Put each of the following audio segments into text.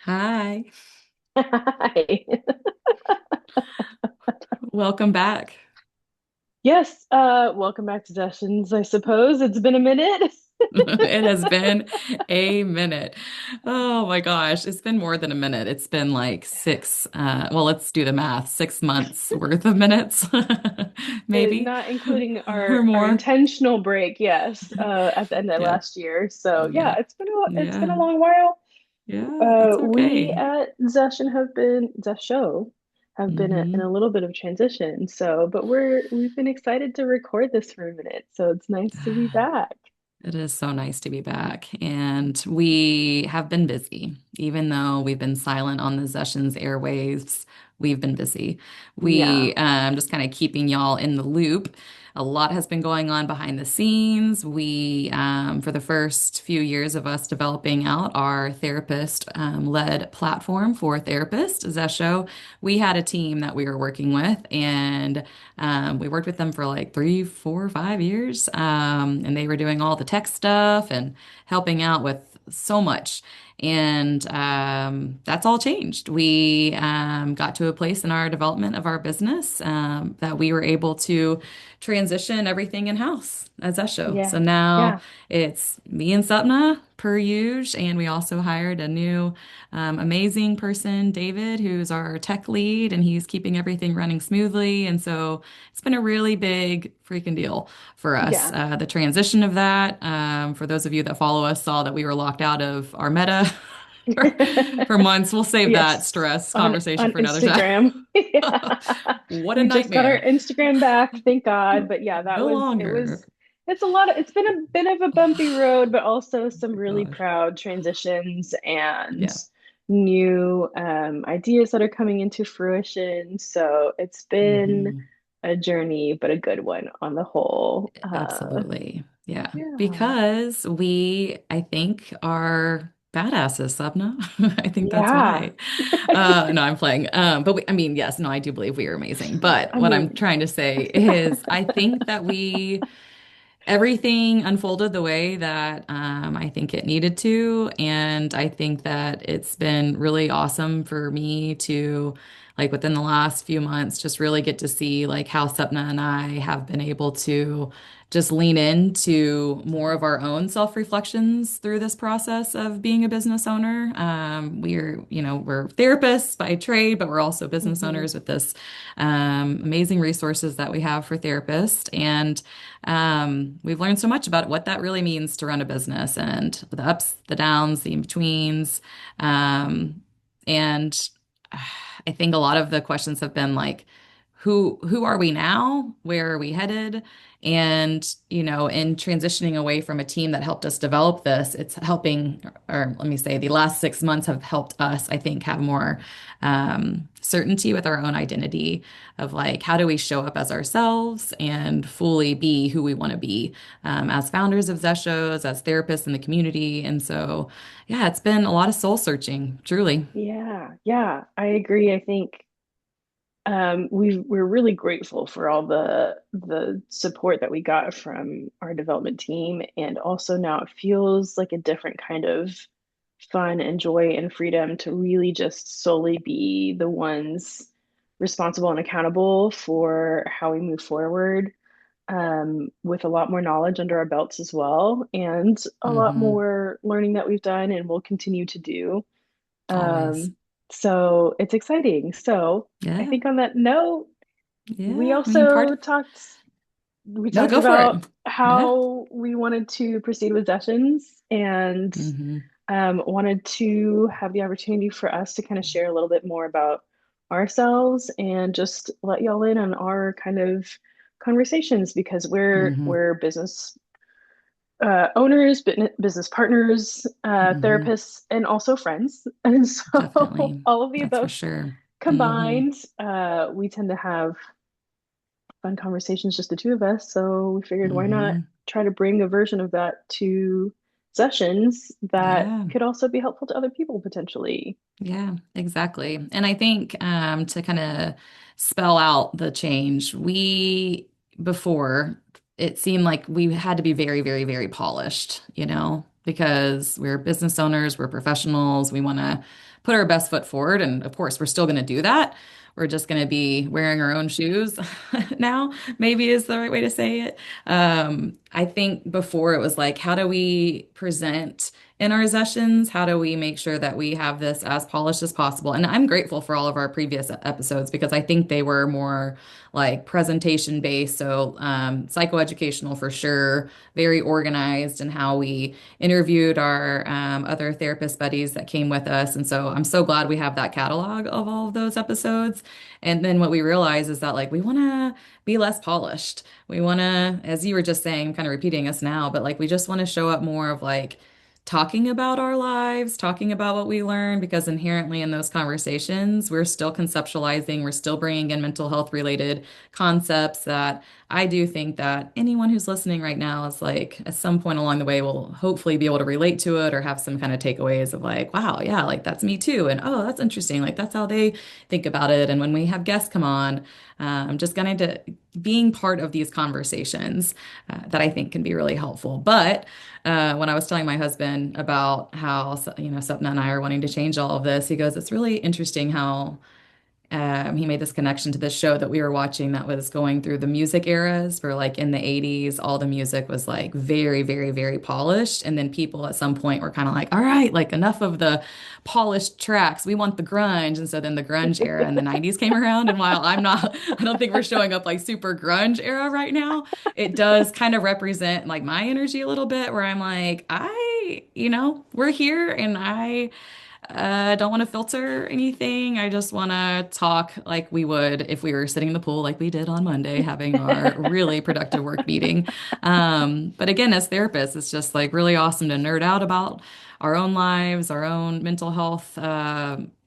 Hi, Hi. welcome back. Yes, welcome back to Zessions, I suppose. It's been a minute. It has been a minute. Oh my gosh, it's been more than a minute. It's been like well, let's do the math, 6 months worth of minutes, maybe, Not including or our more. intentional break, yes, at the end of Yeah, last year. So yeah, yeah, it's been a yeah, long while. yeah, that's We okay. at Zesho have been in hmm a little bit of transition. So, but we've been excited to record this for a minute. So it's nice to be back. It is so nice to be back. And we have been busy. Even though we've been silent on the Zessions airwaves, we've been busy. Yeah. Just kind of keeping y'all in the loop. A lot has been going on behind the scenes. For the first few years of us developing out our therapist led platform for therapists, Zesho, we had a team that we were working with, and we worked with them for like 3, 4, 5 years, and they were doing all the tech stuff and helping out with so much. And that's all changed. We got to a place in our development of our business that we were able to transition everything in-house as Esho. So Yeah. now Yeah. it's me and Sapna per usual, and we also hired a new amazing person, David, who's our tech lead, and he's keeping everything running smoothly. And so it's been a really big freaking deal for us. Yeah. The transition of that, for those of you that follow us, saw that we were locked out of our meta for, for months. We'll save that Yes, stress on conversation on for another time. Instagram. Yeah. What a We just got our nightmare. Instagram back, thank God. But yeah, No longer. it's a lot of it's been a bit of a bumpy road, but also Oh some my really gosh. proud transitions and Yeah. new ideas that are coming into fruition. So it's been hmm a journey, but a good one on the whole. Absolutely. Yeah. Yeah. Because I think, are badasses, Sabna. I think that's Yeah. why. No, I'm playing. I mean, yes, no, I do believe we are amazing. But I what I'm mean, trying to say is, I think that everything unfolded the way that I think it needed to. And I think that it's been really awesome for me to, like, within the last few months, just really get to see like how Sepna and I have been able to just lean into more of our own self-reflections through this process of being a business owner. We're therapists by trade, but we're also business mhm. owners with this amazing resources that we have for therapists. And we've learned so much about what that really means to run a business and the ups, the downs, the in-betweens. Um, and I think a lot of the questions have been like, who are we now? Where are we headed? And, in transitioning away from a team that helped us develop this, it's helping, or let me say, the last 6 months have helped us, I think, have more certainty with our own identity of like, how do we show up as ourselves and fully be who we want to be as founders of Zeshos, as therapists in the community. And so, yeah, it's been a lot of soul searching, truly. Yeah, yeah, I agree. I think we're really grateful for all the support that we got from our development team, and also now it feels like a different kind of fun and joy and freedom to really just solely be the ones responsible and accountable for how we move forward, with a lot more knowledge under our belts as well, and a lot hmm more learning that we've done and will continue to do. Always. Um, so it's exciting. So I Yeah. think on that note, we Yeah. I mean, also we no, talked go for it. about Yeah. how we wanted to proceed with sessions, and hmm wanted to have the opportunity for us to kind of share a little bit more about ourselves and just let y'all in on our kind of conversations, because hmm we're business owners, business partners, hmm therapists, and also friends. And so Definitely. all of the That's for above sure. hmm combined, we tend to have fun conversations, just the two of us. So we figured, why not hmm try to bring a version of that to sessions that Yeah. could also be helpful to other people potentially. Yeah, exactly. And I think to kind of spell out the change, before, it seemed like we had to be very, very, very polished, you know? because we're business owners, we're professionals, we want to put our best foot forward. And of course, we're still going to do that. We're just going to be wearing our own shoes now, maybe is the right way to say it. I think before it was like, how do we present in our sessions? How do we make sure that we have this as polished as possible? And I'm grateful for all of our previous episodes because I think they were more like presentation based. So, psychoeducational for sure, very organized in how we interviewed our other therapist buddies that came with us. And so I'm so glad we have that catalog of all of those episodes. And then what we realize is that like we want to be less polished. We want to, as you were just saying, kind of repeating us now, but like we just want to show up more of like talking about our lives, talking about what we learn, because inherently in those conversations, we're still conceptualizing, we're still bringing in mental health related concepts that I do think that anyone who's listening right now is like, at some point along the way, will hopefully be able to relate to it or have some kind of takeaways of like, wow, yeah, like that's me too. And oh, that's interesting. Like that's how they think about it. And when we have guests come on, just getting to being part of these conversations that I think can be really helpful. But when I was telling my husband about how, Sapna and I are wanting to change all of this, he goes, it's really interesting how he made this connection to this show that we were watching that was going through the music eras where like in the 80s, all the music was like very, very, very polished. And then people at some point were kind of like, all right, like enough of the polished tracks. We want the grunge. And so then the grunge era in the 90s came around. And while I don't think we're showing up like super grunge era right now, it does kind of represent like my energy a little bit where I'm like, we're here and I don't want to filter anything. I just want to talk like we would if we were sitting in the pool, like we did on Monday, having our really productive work meeting. But again, as therapists, it's just like really awesome to nerd out about our own lives, our own mental health,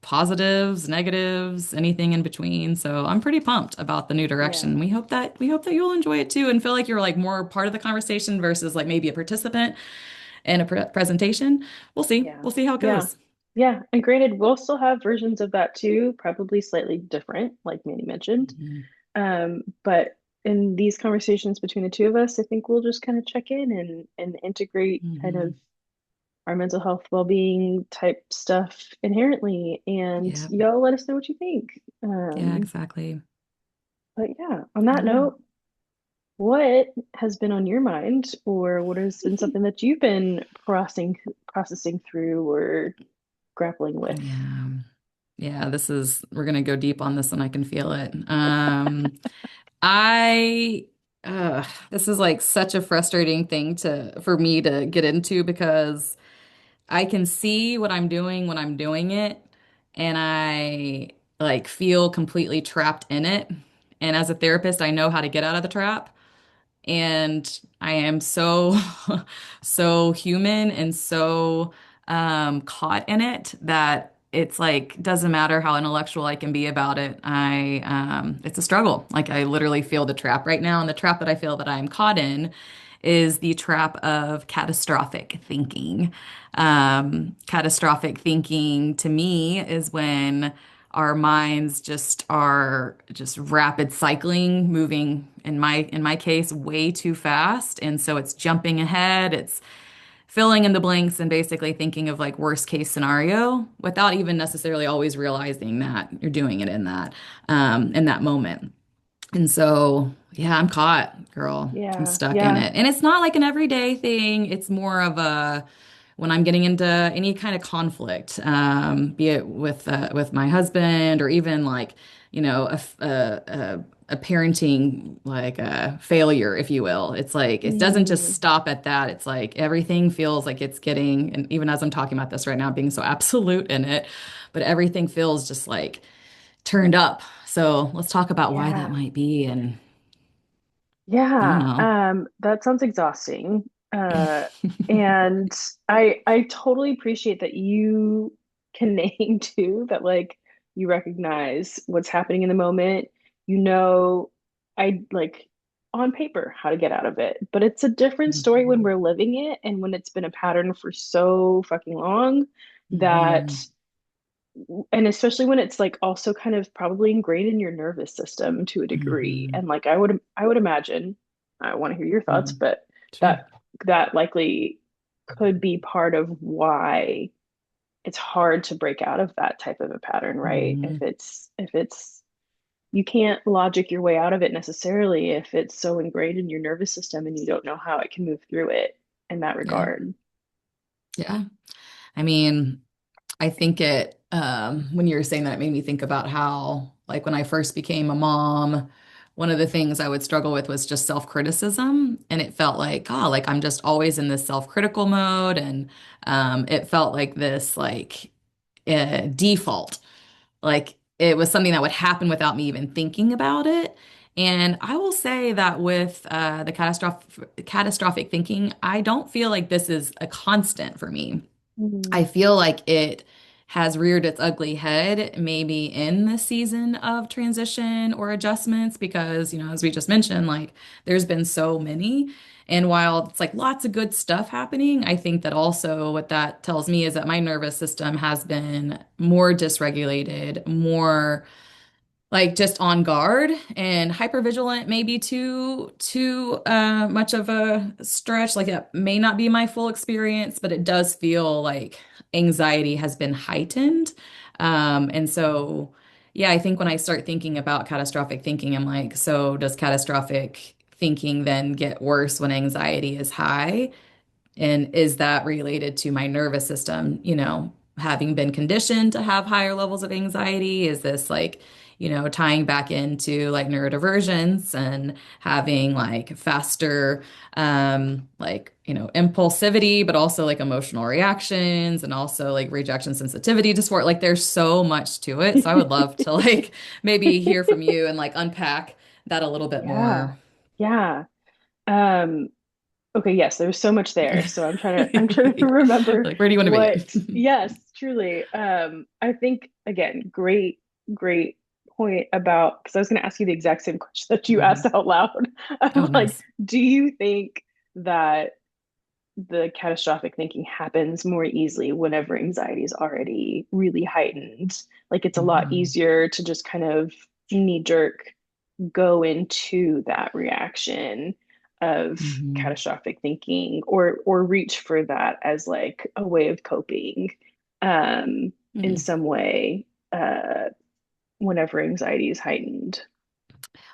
positives, negatives, anything in between. So I'm pretty pumped about the new Yeah. direction. We hope that you'll enjoy it too and feel like you're like more part of the conversation versus like maybe a participant in a presentation. We'll see. Yeah. We'll see how it Yeah. goes. Yeah. And granted, we'll still have versions of that too, probably slightly different, like Manny mentioned. Mhm. But in these conversations between the two of us, I think we'll just kind of check in and integrate kind of Hmm. our mental health well-being type stuff inherently. And Yeah. y'all let us know what you think. Yeah, exactly. But yeah, on that Yeah. note, what has been on your mind, or what has been something that you've been processing through or grappling with? Yeah. Yeah, we're gonna go deep on this and I can feel it. I this is like such a frustrating thing for me to get into because I can see what I'm doing when I'm doing it and I like feel completely trapped in it. And as a therapist, I know how to get out of the trap. And I am so so human and so caught in it that it's like doesn't matter how intellectual I can be about it. It's a struggle. Like I literally feel the trap right now, and the trap that I feel that I'm caught in is the trap of catastrophic thinking. Catastrophic thinking to me is when our minds just are just rapid cycling, moving in my case way too fast, and so it's jumping ahead. It's filling in the blanks and basically thinking of like worst case scenario without even necessarily always realizing that you're doing it in that moment. And so, yeah, I'm caught, girl. I'm Yeah, stuck in yeah. it. And it's not like an everyday thing. It's more of a when I'm getting into any kind of conflict, be it with my husband or even like, a parenting like a failure, if you will. It's like it doesn't just Mm, stop at that. It's like everything feels like it's getting, and even as I'm talking about this right now, being so absolute in it, but everything feels just like turned up. So let's talk about why that yeah. might be. And I don't Yeah, know. that sounds exhausting. And I totally appreciate that you can name too that like you recognize what's happening in the moment. You know, I like on paper how to get out of it, but it's a different story when Mhm. we're living it and when it's been a pattern for so fucking long that Mhm. and especially when it's like also kind of probably ingrained in your nervous system to a degree. Mhm. And like I would imagine, I want to hear your thoughts, Mhm. but Sure. that that likely could be part of why it's hard to break out of that type of a pattern, right? Mhm. If it's you can't logic your way out of it necessarily if it's so ingrained in your nervous system and you don't know how it can move through it in that Yeah. regard. Yeah. I mean, I think when you were saying that, it made me think about how, like, when I first became a mom, one of the things I would struggle with was just self-criticism. And it felt like, oh, like I'm just always in this self-critical mode. And it felt like this, like, default. Like it was something that would happen without me even thinking about it. And I will say that with the catastrophic thinking, I don't feel like this is a constant for me. I Mm. feel like it has reared its ugly head maybe in the season of transition or adjustments because, as we just mentioned, like there's been so many. And while it's like lots of good stuff happening, I think that also what that tells me is that my nervous system has been more dysregulated, more like just on guard and hypervigilant, maybe too much of a stretch. Like it may not be my full experience, but it does feel like anxiety has been heightened. And so yeah, I think when I start thinking about catastrophic thinking, I'm like, so does catastrophic thinking then get worse when anxiety is high? And is that related to my nervous system, having been conditioned to have higher levels of anxiety? Is this like, tying back into like neurodivergence and having like faster, like, impulsivity, but also like emotional reactions and also like rejection sensitivity to sport? Like there's so much to it. So I would love to like maybe hear from you and like unpack that a little bit Yeah. more. Yeah. Um, okay, yes, there's so much there. So I'm trying to Yeah. remember Like, where do you want to what, be? yes, truly. I think again, great point about because I was gonna ask you the exact same question that you asked Mhm. out loud Oh, of like, nice. do you think that the catastrophic thinking happens more easily whenever anxiety is already really heightened? Like it's a lot Hmm. easier to just kind of knee jerk go into that reaction of Hmm. catastrophic thinking or reach for that as like a way of coping in Hmm. some way whenever anxiety is heightened.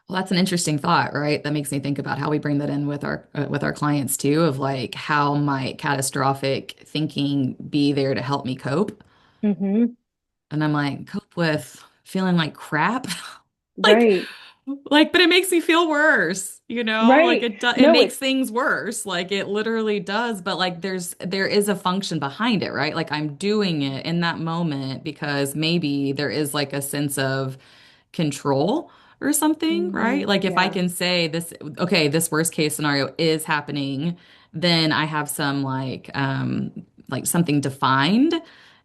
Well, that's an interesting thought, right? That makes me think about how we bring that in with our clients too, of like how might catastrophic thinking be there to help me cope? Mm-hmm. And I'm like, cope with feeling like crap? Like, Right. but it makes me feel worse, Like Right. it No, makes it things worse. Like it literally does, but like there is a function behind it, right? Like I'm doing it in that moment because maybe there is like a sense of control or something, right? Like if I yeah. can say this, okay, this worst case scenario is happening, then I have some like something defined.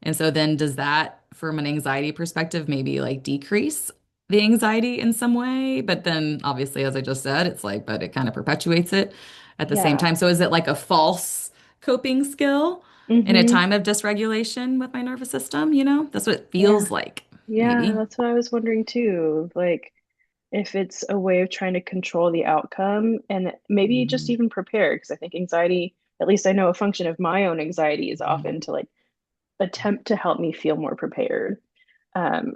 And so then does that from an anxiety perspective maybe like decrease the anxiety in some way? But then obviously, as I just said, it's like, but it kind of perpetuates it at the same Yeah. time. So is it like a false coping skill in a Mm-hmm. time of dysregulation with my nervous system? That's what it Yeah. feels like, Yeah, maybe. that's what I was wondering too. Like if it's a way of trying to control the outcome and maybe just Mhm. even prepare because I think anxiety, at least I know a function of my own anxiety is often Mhm. to like attempt to help me feel more prepared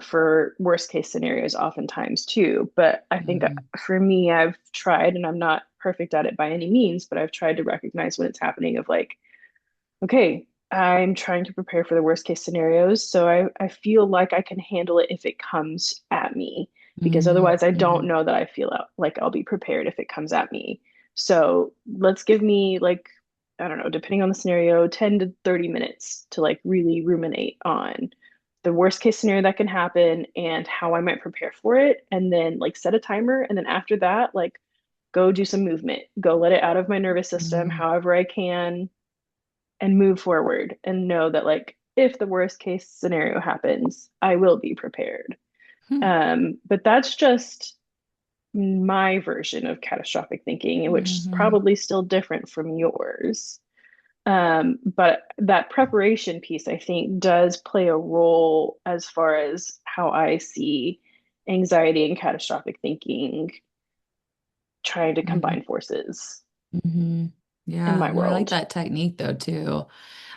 for worst case scenarios oftentimes too. But I think Mhm. for me, I've tried, and I'm not perfect at it by any means, but I've tried to recognize when it's happening of like, okay, I'm trying to prepare for the worst case scenarios. So I feel like I can handle it if it comes at me, because Mhm. otherwise I don't Mhm. know that I feel like I'll be prepared if it comes at me. So let's give me like, I don't know, depending on the scenario, 10 to 30 minutes to like really ruminate on the worst case scenario that can happen and how I might prepare for it. And then like set a timer. And then after that, like go do some movement, go let it out of my nervous system Mhm. however I can and move forward and know that like if the worst case scenario happens, I will be prepared. Hmm. But that's just my version of catastrophic thinking, which is Mhm. probably still different from yours. But that preparation piece, I think, does play a role as far as how I see anxiety and catastrophic thinking trying to Mhm. combine forces. Mhm. in Yeah, my no, I like world. that technique though too.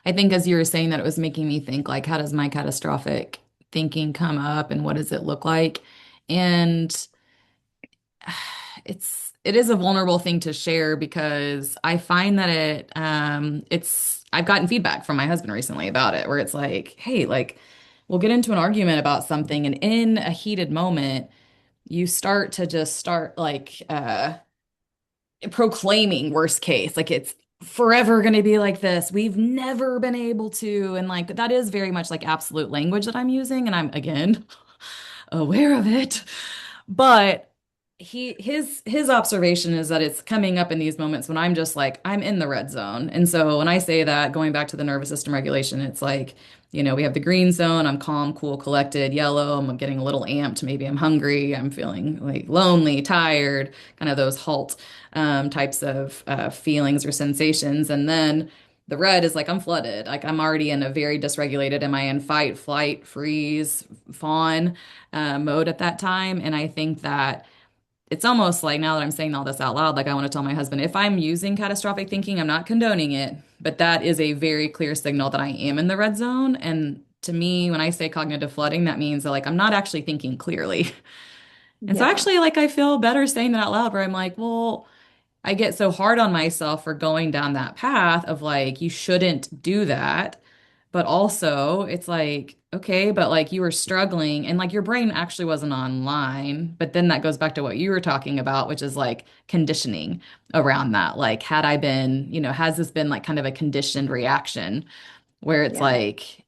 I think as you were saying that, it was making me think like, how does my catastrophic thinking come up and what does it look like? And it is a vulnerable thing to share because I find that I've gotten feedback from my husband recently about it where it's like, hey, like we'll get into an argument about something and in a heated moment, you start to just start like proclaiming worst case, like it's forever going to be like this. We've never been able to. And like that is very much like absolute language that I'm using. And I'm again aware of it. But his observation is that it's coming up in these moments when I'm just like I'm in the red zone. And so when I say that, going back to the nervous system regulation, it's like, we have the green zone, I'm calm, cool, collected. Yellow, I'm getting a little amped, maybe I'm hungry, I'm feeling like lonely, tired, kind of those halt types of feelings or sensations. And then the red is like I'm flooded. Like I'm already in a very dysregulated, am I in fight, flight, freeze, fawn mode at that time. And I think that it's almost like now that I'm saying all this out loud, like I want to tell my husband, if I'm using catastrophic thinking, I'm not condoning it, but that is a very clear signal that I am in the red zone. And to me, when I say cognitive flooding, that means that like I'm not actually thinking clearly. And so Yeah. actually, like I feel better saying that out loud, where I'm like, well, I get so hard on myself for going down that path of like, you shouldn't do that. But also, it's like, okay, but like you were struggling and like your brain actually wasn't online. But then that goes back to what you were talking about, which is like conditioning around that. Like, had I been, has this been like kind of a conditioned reaction? Where it's Yeah. like,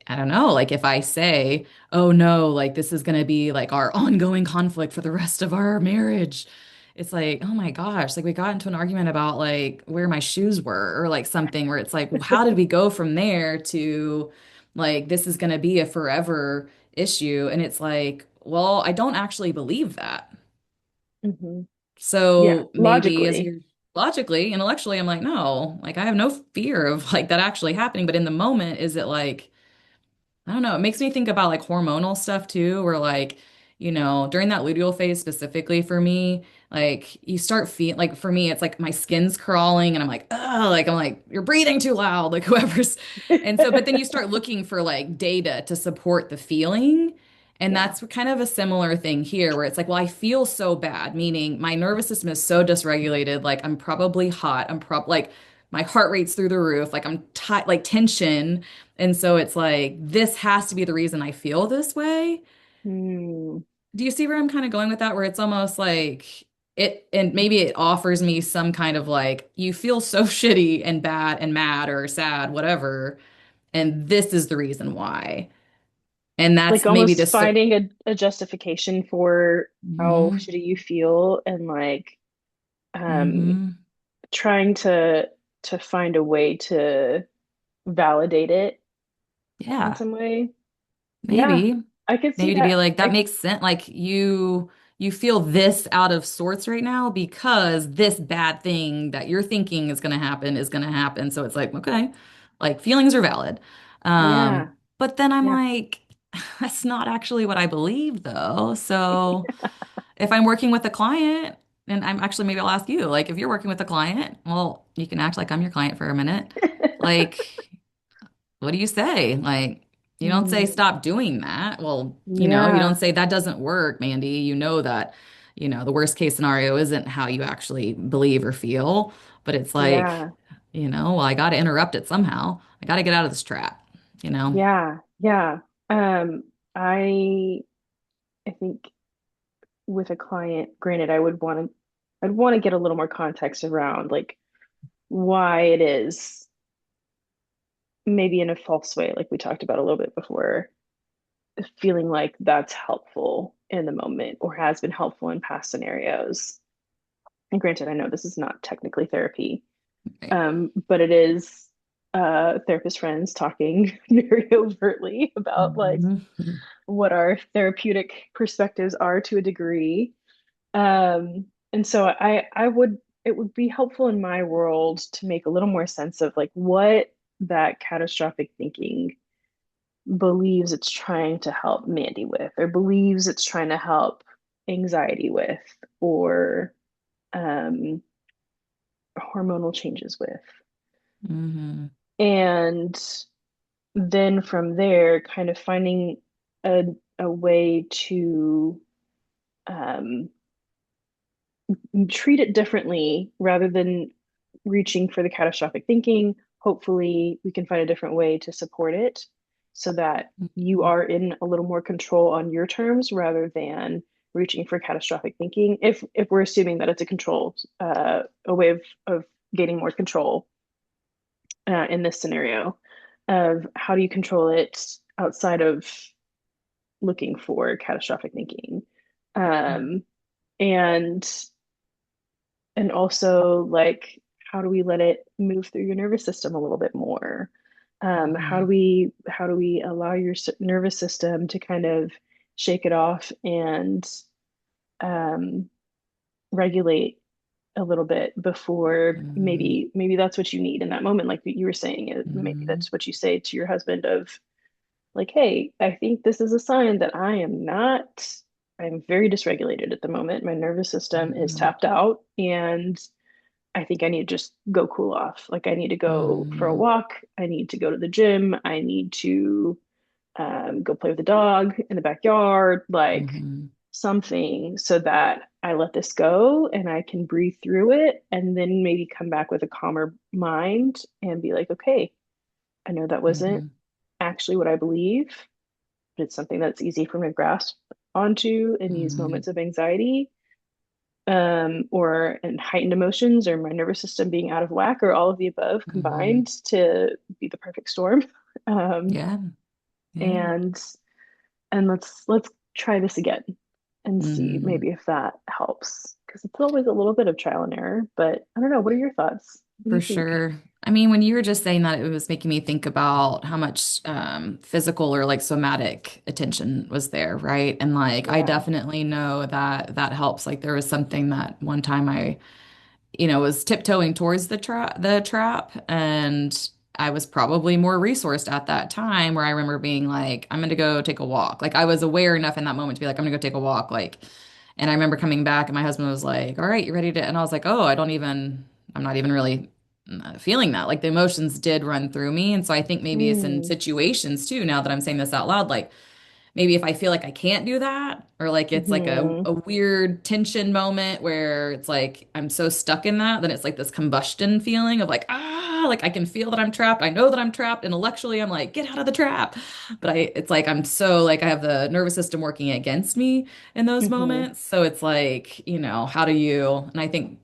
I don't know, like if I say, oh no, like this is going to be like our ongoing conflict for the rest of our marriage. It's like, oh my gosh, like we got into an argument about like where my shoes were or like something where it's like, well, how did we go from there to like this is going to be a forever issue? And it's like, well, I don't actually believe that. Hmm. Yeah. So maybe as Logically. you're logically, intellectually, I'm like, no, like I have no fear of like that actually happening. But in the moment, is it like, I don't know, it makes me think about like hormonal stuff too, where like, during that luteal phase specifically for me, like you start feeling like for me, it's like my skin's crawling and I'm like, oh, like I'm like, you're breathing too loud, like whoever's. And so, but then you start looking for like data to support the feeling. And Yeah. that's kind of a similar thing here where it's like, well, I feel so bad, meaning my nervous system is so dysregulated. Like I'm probably hot. I'm like my heart rate's through the roof. Like I'm tight, like tension. And so it's like, this has to be the reason I feel this way. Hmm. Do you see where I'm kind of going with that? Where it's almost like and maybe it offers me some kind of like, you feel so shitty and bad and mad or sad, whatever. And this is the reason why. And Like that's maybe almost this. finding a justification for how Hmm. shitty you feel and like um Hmm. trying to find a way to validate it in Yeah. some way. Yeah, Maybe. I could see Maybe to be that. like, that makes sense. Like you feel this out of sorts right now because this bad thing that you're thinking is gonna happen is gonna happen. So it's like, okay, like feelings are valid. Yeah. But then I'm Yeah. like, that's not actually what I believe though. So if I'm working with a client, and I'm actually maybe I'll ask you, like if you're working with a client, well, you can act like I'm your client for a minute. Like what do you say? Like, you don't say Mm, stop doing that. Well, you don't yeah. say that doesn't work, Mandy. You know that, the worst case scenario isn't how you actually believe or feel, but it's like, Yeah. well, I got to interrupt it somehow. I got to get out of this trap, you know? Yeah. Yeah. Um, I I think with a client, granted, I'd want to get a little more context around like why it is maybe in a false way, like we talked about a little bit before, feeling like that's helpful in the moment or has been helpful in past scenarios. And granted, I know this is not technically therapy, Right. but it is therapist friends talking very overtly about like Mhm. what our therapeutic perspectives are to a degree. And so I would it would be helpful in my world to make a little more sense of like what that catastrophic thinking believes it's trying to help Mandy with, or believes it's trying to help anxiety with, or um, hormonal changes with. Mm-hmm. And then from there, kind of finding a, a way to um, treat it differently rather than reaching for the catastrophic thinking. Hopefully, we can find a different way to support it so that you are in a little more control on your terms rather than reaching for catastrophic thinking. If we're assuming that it's a control, a way of gaining more control in this scenario, of how do you control it outside of looking for catastrophic thinking, um, and and also like how do we let it move through your nervous system a little bit more, Mm-hmm. how do we allow your nervous system to kind of shake it off and um, regulate a little bit before Mm-hmm. maybe that's what you need in that moment, like you were saying, maybe Mm-hmm. that's what you say to your husband of like, hey, I think this is a sign that I'm very dysregulated at the moment. My nervous system is Mm-hmm. tapped out and I think I need to just go cool off. Like I need to go for a Mm-hmm. walk. I need to go to the gym. I need to go play with the dog in the backyard, like Mm-hmm. something so that I let this go and I can breathe through it and then maybe come back with a calmer mind and be like, okay, I know that wasn't Mm-hmm. actually what I believe, but it's something that's easy for me to grasp onto in these Mm-hmm. moments of anxiety, or in heightened emotions or my nervous system being out of whack or all of the above Mm-hmm. combined to be the perfect storm. Um, Yeah. Yeah. and let's try this again and see Mm-hmm. maybe if that helps because it's always a little bit of trial and error. But I don't know. What are your thoughts? What do For you think? sure. I mean, when you were just saying that, it was making me think about how much physical or like somatic attention was there, right? And like, I Yeah. definitely know that that helps. Like, there was something that one time I, was tiptoeing towards the trap, and I was probably more resourced at that time where I remember being like, I'm gonna go take a walk. Like, I was aware enough in that moment to be like, I'm gonna go take a walk. Like, and I remember coming back and my husband was like, all right, you ready to? And I was like, oh, I'm not even really feeling that. Like the emotions did run through me. And so I think maybe it's in Mm. situations too, now that I'm saying this out loud, like maybe if I feel like I can't do that, or like it's like Hmm. a weird tension moment where it's like I'm so stuck in that, then it's like this combustion feeling of like, like I can feel that I'm trapped. I know that I'm trapped. Intellectually, I'm like, get out of the trap. But it's like I'm so like I have the nervous system working against me in those Hmm. moments. So it's like, how do you, and I think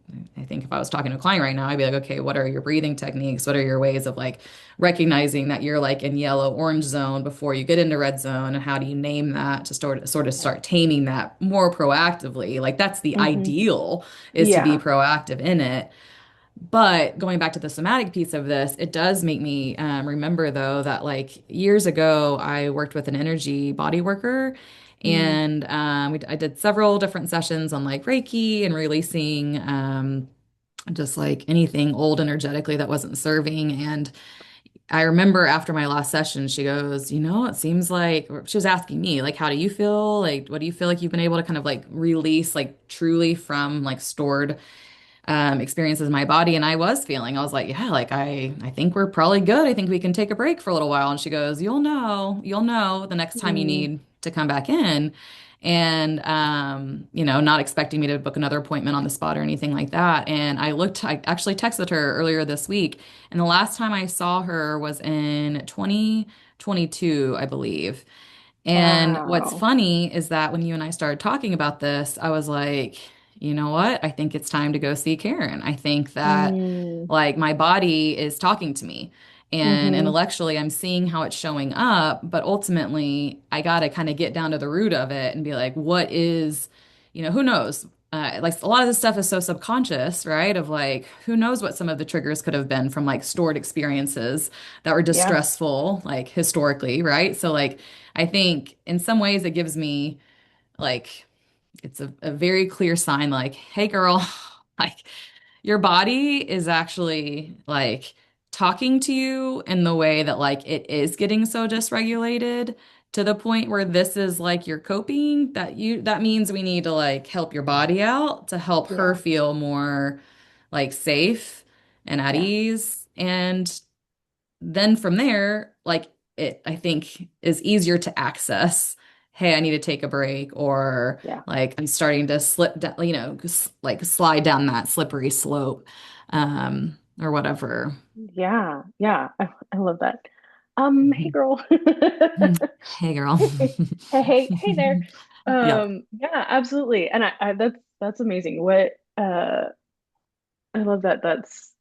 if I was talking to a client right now, I'd be like, okay, what are your breathing techniques? What are your ways of like recognizing that you're like in yellow, orange zone before you get into red zone? And how do you name that to sort of Yeah. start taming that more proactively? Like that's the Hmm. ideal, is to be Yeah. proactive in it. But going back to the somatic piece of this, it does make me remember though that like years ago, I worked with an energy body worker, Mm. and I did several different sessions on like Reiki and releasing just like anything old energetically that wasn't serving. And I remember after my last session, she goes, it seems like she was asking me, like, how do you feel? Like, what do you feel like you've been able to kind of like release, like, truly from like stored experiences in my body? And I was like, yeah, like, I think we're probably good. I think we can take a break for a little while. And she goes, you'll know the next time you Mm. need to come back in. And, not expecting me to book another appointment on the spot or anything like that. And I actually texted her earlier this week. And the last time I saw her was in 2022, I believe. And what's Wow. funny is that when you and I started talking about this, I was like, you know what? I think it's time to go see Karen. I think that Mm. like my body is talking to me. And Hmm. intellectually, I'm seeing how it's showing up. But ultimately, I got to kind of get down to the root of it and be like, what is, who knows? Like a lot of this stuff is so subconscious, right? Of like, who knows what some of the triggers could have been from like stored experiences that were Yeah. distressful, like historically, right? So, like, I think in some ways it gives me like it's a very clear sign like, hey girl, like your body is actually like talking to you in the way that like it is getting so dysregulated to the point where this is like you're coping, that means we need to like help your body out to help her Yeah. feel more like safe. and at Yeah. ease. And then from there, like it, I think is easier to access. Hey, I need to take a break, or Yeah. like I'm starting to slip down, like slide down that slippery slope, or whatever. Yeah. Yeah. I love that. Hey Mhm. girl. Hey, girl. Hey there. Yep. Yeah, absolutely. And that's amazing. I love that that's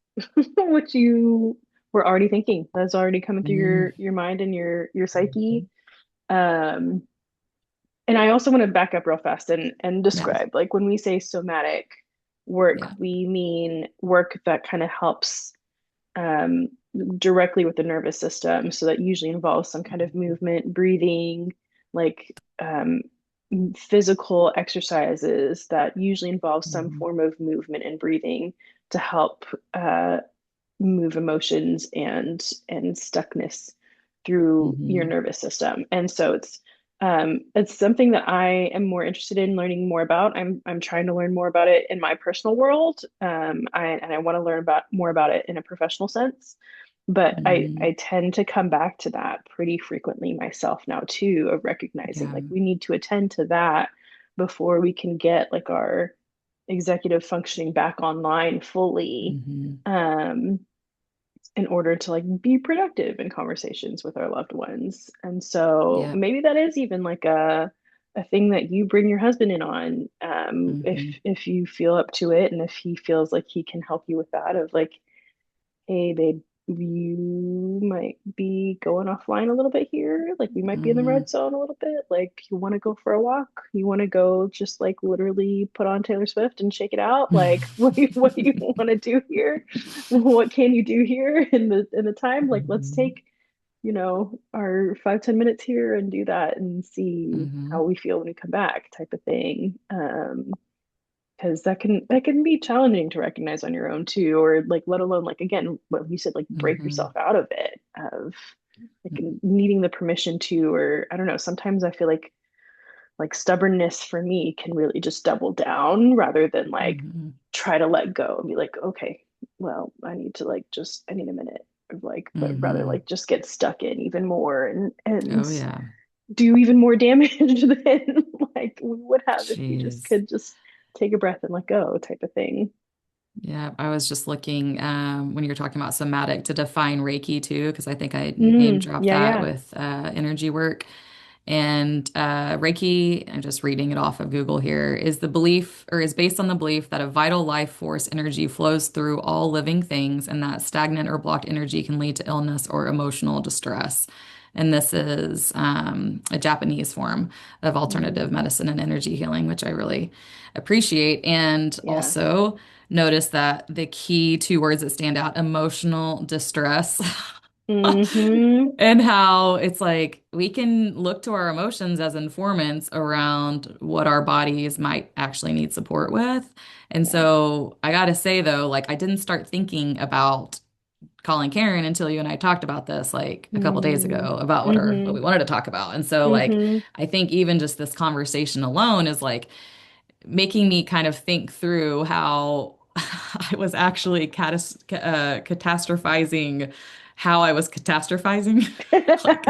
what you were already thinking. That's already coming through Mhm. your mind and your psyche. Um, and I also want to back up real fast and Yeah. describe, like when we say somatic work, Yeah. we mean work that kind of helps um, directly with the nervous system. So that usually involves some kind of movement, breathing, like physical exercises that usually involve some Mhm. form of movement and breathing to help move emotions and stuckness through your Mhm. nervous system. And so it's something that I am more interested in learning more about. I'm trying to learn more about it in my personal world. And I want to learn about more about it in a professional sense. But I Mhm. tend to come back to that pretty frequently myself now too, of recognizing Yeah. like we need to attend to that before we can get like our executive functioning back online fully. Mhm. Um, in order to like be productive in conversations with our loved ones. And so Yep. maybe that is even like a thing that you bring your husband in on, Mhm. if you feel up to it and if he feels like he can help you with that, of like, hey babe, you might be going offline a little bit here, like we might be in the red Mhm. zone a little bit, like you want to go for a walk, you want to go just like literally put on Taylor Swift and shake it out, like what do you want to do here, what can you do here in the time, like let's Mhm. take our 5-10 minutes here and do that and see how Mhm. we feel when we come back, type of thing. Because that can be challenging to recognize on your own too, or like let alone like again what you said, like break yourself Mhm. out of it, of like needing the permission to, or I don't know, sometimes I feel like stubbornness for me can really just double down rather than like Mhm. try to let go and be like, okay, well I need to like just I need a minute of like, but rather Mhm. like just get stuck in even more and Oh yeah. do even more damage than like we would have if we just Jeez. could just take a breath and let go, type of thing. Yeah, I was just looking when you were talking about somatic to define Reiki too, because I think I name dropped Yeah, that yeah. with energy work. And Reiki, I'm just reading it off of Google here, is the belief or is based on the belief that a vital life force energy flows through all living things and that stagnant or blocked energy can lead to illness or emotional distress. And this is a Japanese form of alternative Mm, medicine and energy healing, which I really appreciate. And yeah. also notice that the key two words that stand out, emotional distress. Mm-hmm. And how it's like we can look to our emotions as informants around what our bodies might actually need support with. And Yeah. so I gotta say though, like I didn't start thinking about calling Karen until you and I talked about this like a couple days Mm, ago about what mm-hmm. we wanted to talk about. And so like Mm-hmm. I think even just this conversation alone is like making me kind of think through how I was actually catastrophizing how I was catastrophizing. Like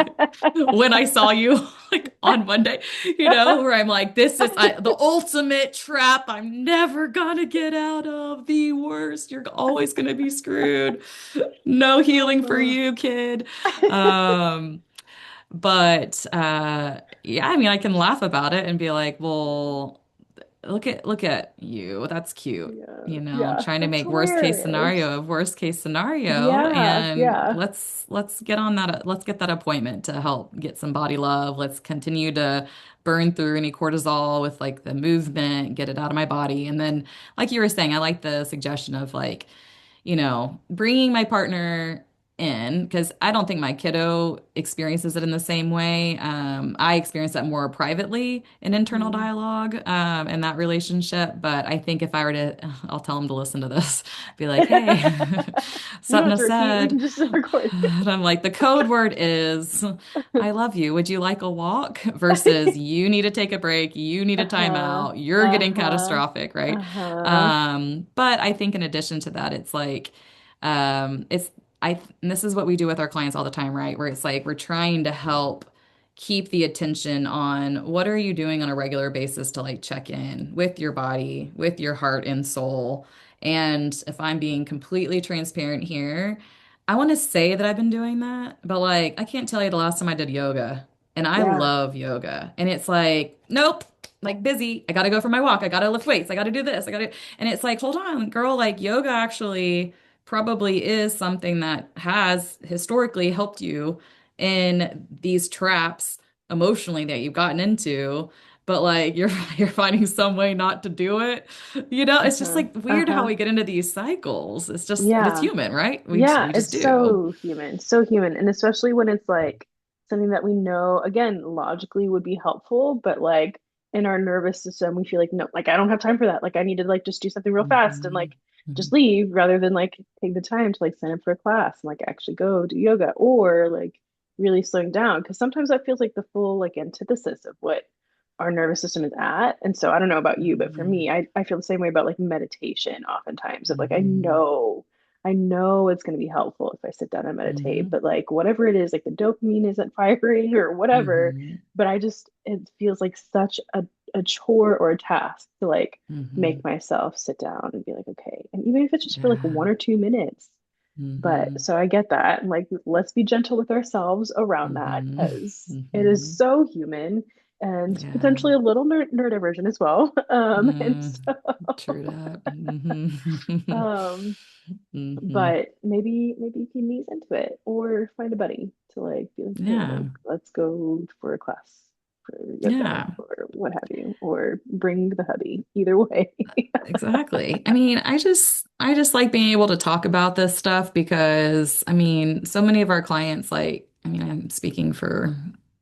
when I saw you like on Monday, where I'm like, this is the ultimate trap I'm never gonna get out of. The worst. You're always gonna be screwed. No healing for Oh. you, kid. Um, but yeah, I mean, I can laugh about it and be like, well, look at you. That's cute. Yeah. Yeah. Trying to That's make worst case hilarious. scenario of worst case scenario. Yeah. And Yeah. let's get on that. Let's get that appointment to help get some body love. Let's continue to burn through any cortisol with like the movement, get it out of my body. And then, like you were saying, I like the suggestion of like, bringing my partner in because I don't think my kiddo experiences it in the same way. I experience that more privately in internal Mm. dialogue in that relationship. But I think if I were to, I'll tell him to listen to this, be like, hey, You don't have Sapna to repeat. We said, can just record. and I'm like, the code word is, I love you. Would you like a walk? Versus you need to take a break. You need a Uh-huh. timeout. You're getting Uh-huh. catastrophic, right? Uh-huh. But I think in addition to that, it's like, It's and this is what we do with our clients all the time, right? Where it's like we're trying to help keep the attention on what are you doing on a regular basis to like check in with your body, with your heart and soul. And if I'm being completely transparent here, I want to say that I've been doing that, but like I can't tell you the last time I did yoga. And I Yeah. love yoga. And it's like, nope, like busy. I gotta go for my walk. I gotta lift weights. I gotta do this. I gotta, and it's like, hold on, girl, like yoga actually probably is something that has historically helped you in these traps emotionally that you've gotten into, but like you're finding some way not to do it. You know, it's just Uh-huh. like weird how Uh-huh. we get into these cycles. It's just, but it's Yeah. human, right? Yeah, We just it's do. so human, so human. And especially when it's like something that we know, again, logically would be helpful, but like in our nervous system, we feel like, no, like I don't have time for that. Like I need to like just do something real fast and Hmm. like just Hmm. leave rather than like take the time to like sign up for a class and like actually go do yoga or like really slowing down. Because sometimes that feels like the full like antithesis of what our nervous system is at. And so I don't know about you, but for Hmm. me, I feel the same way about like meditation oftentimes of like Hmm. I know it's going to be helpful if I sit down and meditate, Hmm. but like whatever it is, like the dopamine isn't firing or whatever, Hmm. but I just, it feels like such a chore or a task to like make Hmm. myself sit down and be like, okay. And even if it's just for like Yeah. 1 or 2 minutes, but Hmm. so I get that. And like, let's be gentle with ourselves around that Hmm. because it is Hmm. so human and Yeah. potentially a little neurodivergent as well. And Mm, so, true that. Hmm. um, Hmm. but maybe you can ease into it or find a buddy to like be like, hey, Yeah. like let's go for a class for yoga Yeah. or what have you, or bring the hubby. Either way. Exactly. I mean, I just like being able to talk about this stuff because I mean, so many of our clients like, I mean, I'm speaking for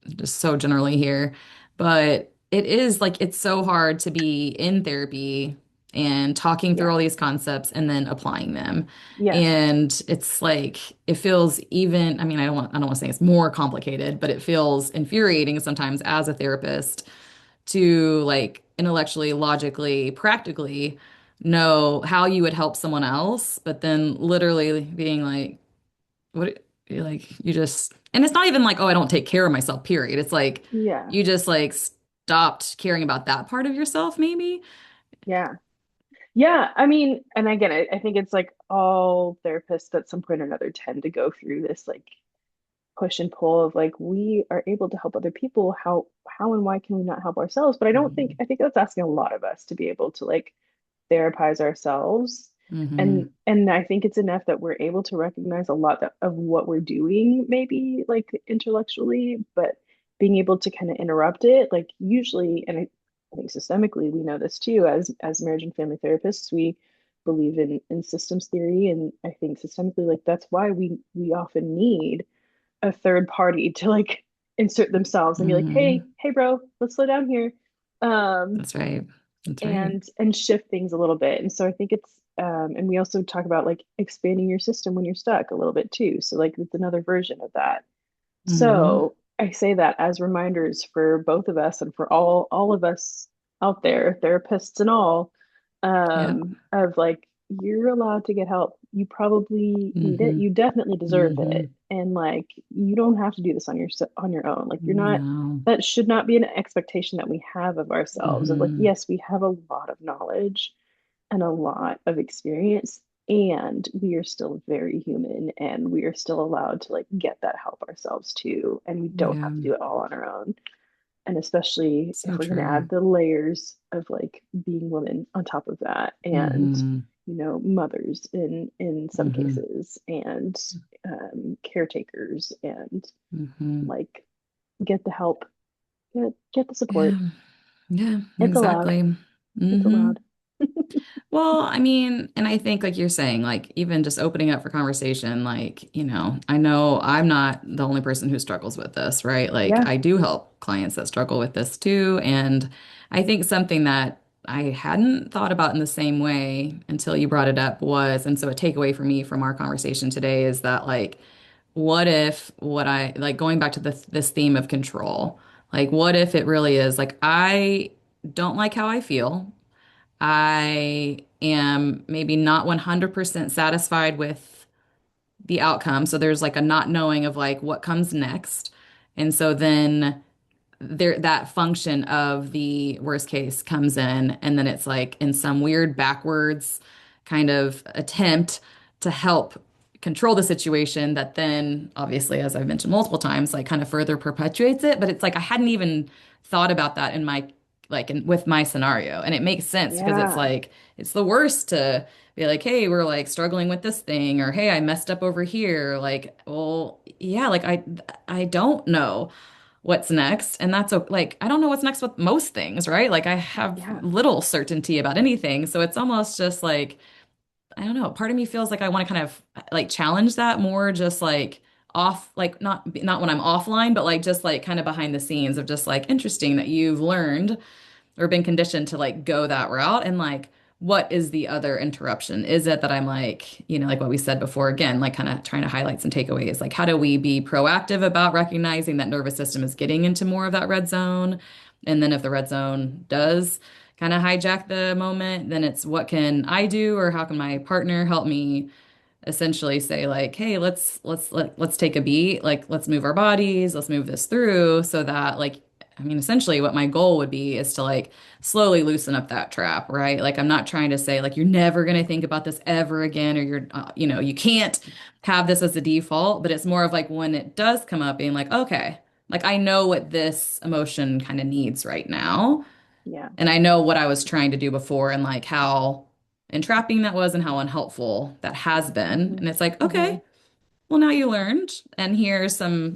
just so generally here, but it is like it's so hard to be in therapy and talking through Yeah. all these concepts and then applying them. Yes. And it's like it feels even, I mean, I don't want to say it's more complicated, but it feels infuriating sometimes as a therapist to like intellectually, logically, practically know how you would help someone else, but then literally being like, what you're like, you just, and it's not even like, oh, I don't take care of myself, period. It's like Yeah. you just like stopped caring about that part of yourself, maybe. Yeah. Yeah. I mean, and again, I think it's like all therapists at some point or another tend to go through this like push and pull of like we are able to help other people. How and why can we not help ourselves? But Hmm. I think that's asking a lot of us to be able to like therapize ourselves. Hmm. And I think it's enough that we're able to recognize a lot of what we're doing, maybe like intellectually, but being able to kind of interrupt it, like usually, and I think systemically, we know this too, as marriage and family therapists, we believe in systems theory. And I think systemically, like that's why we often need a third party to like insert themselves and be like, Hmm. hey, bro, let's slow down here. Um, That's right. That's right. and shift things a little bit. And so I think it's and we also talk about like expanding your system when you're stuck a little bit too. So like it's another version of that. Hmm. So I say that as reminders for both of us and for all of us out there, therapists and all, Yeah. of like you're allowed to get help. You probably need it. Hmm. You definitely deserve Hmm. it. And like you don't have to do this on your own. Like you're not No. that should not be an expectation that we have of ourselves of like, Hmm. yes, we have a lot of knowledge and a lot of experience and we are still very human and we are still allowed to like get that help ourselves too and we don't have Yeah. to do it all on our own and especially So if we're going to true. add the layers of like being women on top of that and Hmm. mothers in some Hmm. cases and caretakers and Hmm. like get the help, get the support. Yeah. Yeah, It's allowed. exactly. It's Hmm. allowed. Well, I mean, and I think like you're saying, like even just opening up for conversation, like, you I know I'm not the only person who struggles with this, right? Like Yeah. I do help clients that struggle with this too. And I think something that I hadn't thought about in the same way until you brought it up was, and so a takeaway for me from our conversation today is that like, what if what I like going back to this theme of control, like what if it really is like I don't like how I feel. I am maybe not 100% satisfied with the outcome. So there's like a not knowing of like what comes next. And so then there that function of the worst case comes in, and then it's like in some weird backwards kind of attempt to help control the situation that then obviously, as I've mentioned multiple times, like kind of further perpetuates it. But it's like I hadn't even thought about that in my with my scenario, and it makes sense because it's Yeah. like it's the worst to be like, hey, we're like struggling with this thing, or hey, I messed up over here. Like, well, yeah, like I don't know what's next. And like, I don't know what's next with most things, right? Like, I have Yeah. little certainty about anything. So it's almost just like, I don't know, part of me feels like I want to kind of like challenge that more, just like off, like not when I'm offline, but like just like kind of behind the scenes of just like interesting that you've learned or been conditioned to like go that route and like what is the other interruption? Is it that I'm like, like what we said before again, like kind of trying to highlight some takeaways, like how do we be proactive about recognizing that nervous system is getting into more of that red zone? And then if the red zone does kind of hijack the moment, then it's what can I do or how can my partner help me essentially say like, hey, let's take a beat, like let's move our bodies, let's move this through so that like I mean, essentially what my goal would be is to like slowly loosen up that trap, right? Like I'm not trying to say like you're never going to think about this ever again or you can't have this as a default, but it's more of like when it does come up being like, okay, like I know what this emotion kind of needs right now. Yeah. And I know what I was trying to do before and like how entrapping that was and how unhelpful that has been. Hmm. And it's like, Hmm. okay, well now you learned and here's some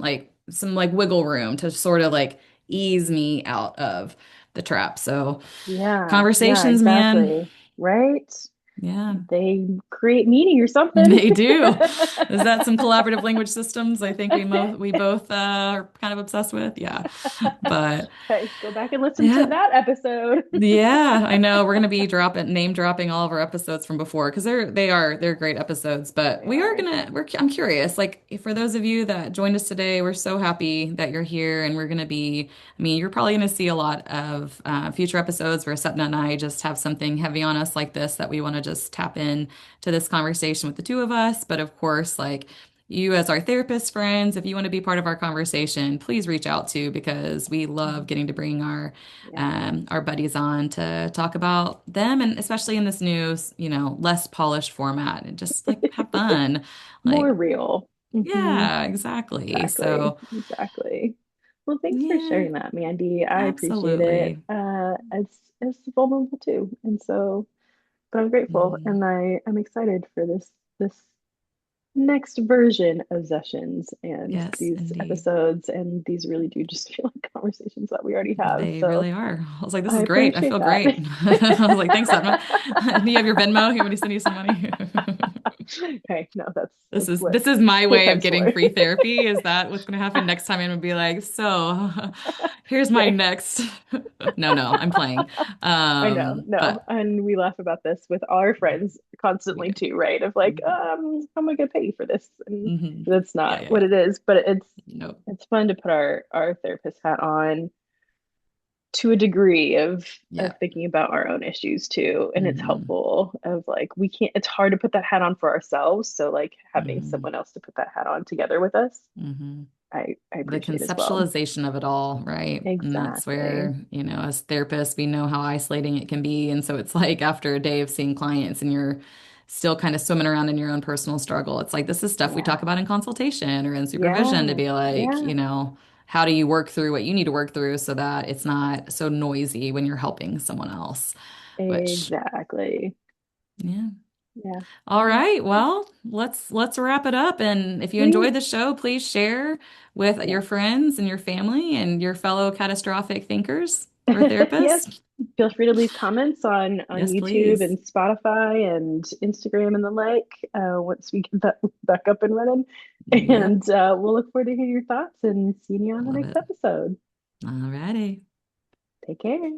wiggle room to sort of like ease me out of the trap. So Yeah. Yeah, conversations, man. exactly. Right? Yeah. They create meaning or something. They do. Is that some collaborative language systems I think we both are kind of obsessed with? Yeah. But Okay, go back and listen to yeah. that episode. Yeah, I know. We're gonna be name dropping all of our episodes from before because they're great episodes. But They are. I'm curious. Like for those of you that joined us today, we're so happy that you're here, and we're gonna be. I mean, you're probably gonna see a lot of future episodes where Sapna and I just have something heavy on us like this that we want to just tap in to this conversation with the two of us. But of course, like you as our therapist friends, if you want to be part of our conversation, please reach out to because we love getting to bring Yeah. our buddies on to talk about them and especially in this new, less polished format and just like have fun. More Like, real. Hmm. yeah, exactly. Exactly. So, Exactly. Well, thanks for yeah, sharing that, Mandy. I appreciate it. absolutely. It's vulnerable too. And so, but I'm grateful Mhm. and I'm excited for this next version of Zessions and Yes, these indeed. episodes. And these really do just feel like conversations that we already have. They So really are. I was like, this I is great. I appreciate feel that. great. I was like, thanks, Edna. Do you have your Venmo? You want me to send you some money? Okay, no, This that's is what this is my way of PayPal's getting for. free therapy. Is that what's going to happen next time? I'm going to be like, so here's my There. next. No, no, I'm playing. I know, no. But And we laugh about this with all our friends we constantly do. too, right? Of like, Mhm. how am I gonna pay you for this? And Mhm. that's Yeah, not yeah, what yeah. it is, but Nope. it's fun to put our therapist hat on to a degree of Yeah. thinking about our own issues too. And it's Hmm. helpful of like we can't it's hard to put that hat on for ourselves. So like having Hmm. someone else to put that hat on together with us, Hmm. I The appreciate as well. conceptualization of it all, right? And that's Exactly. where, as therapists, we know how isolating it can be. And so it's like after a day of seeing clients and you're still kind of swimming around in your own personal struggle. It's like this is stuff we talk Yeah. about in consultation or in supervision to Yeah. be like, Yeah. how do you work through what you need to work through so that it's not so noisy when you're helping someone else, which, Exactly. yeah. Yeah. All Yeah. right. Well, let's wrap it up. And if you Sweet. enjoyed the show, please share with your Yes. friends and your family and your fellow catastrophic thinkers or Yes. therapists. Feel free to leave comments on Yes, YouTube please. and Spotify and Instagram and the like once we get that back up and running. Yep. And we'll look forward to hearing your thoughts and seeing you on the Love next it. episode. All righty. Take care.